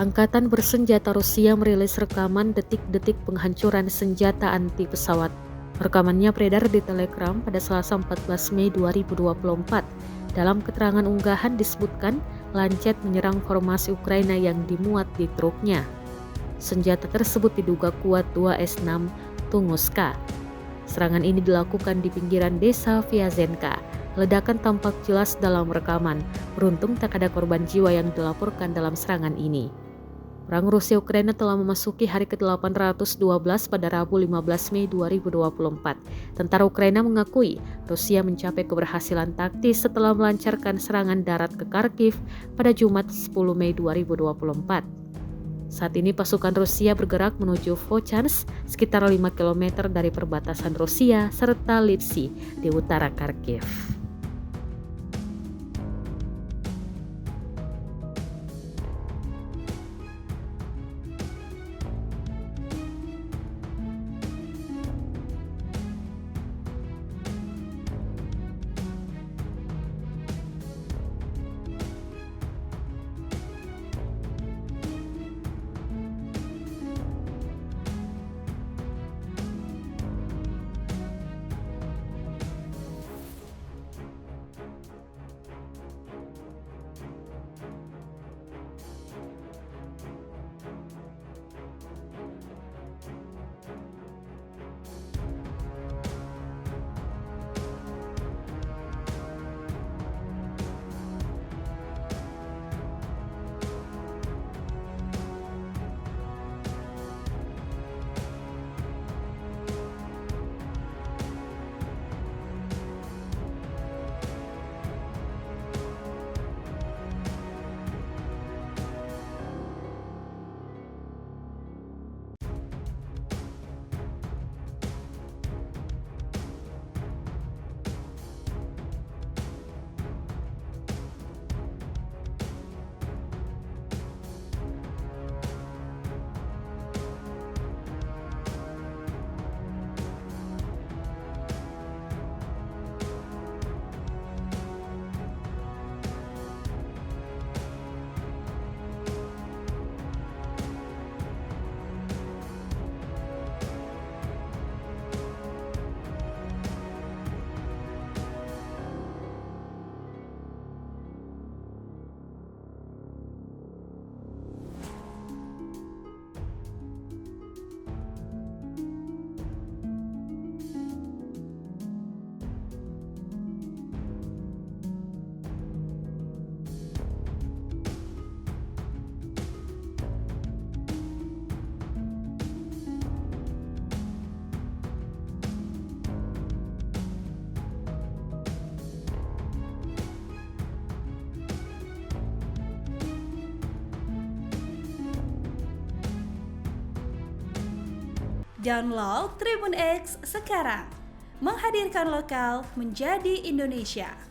Angkatan bersenjata Rusia merilis rekaman detik-detik penghancuran senjata anti pesawat. Rekamannya beredar di Telegram pada Selasa 14 Mei 2024. Dalam keterangan unggahan disebutkan Lancet menyerang formasi Ukraina yang dimuat di truknya. Senjata tersebut diduga kuat 2S6 Tunguska. Serangan ini dilakukan di pinggiran desa Vyazenka. Ledakan tampak jelas dalam rekaman. Beruntung tak ada korban jiwa yang dilaporkan dalam serangan ini. Perang Rusia-Ukraina telah memasuki hari ke-812 pada Rabu 15 Mei 2024. Tentara Ukraina mengakui Rusia mencapai keberhasilan taktis setelah melancarkan serangan darat ke Kharkiv pada Jumat 10 Mei 2024. Saat ini pasukan Rusia bergerak menuju Vochansk, sekitar 5 km dari perbatasan Rusia, serta Lipsy di utara Kharkiv. Download Tribun X sekarang, menghadirkan lokal menjadi Indonesia.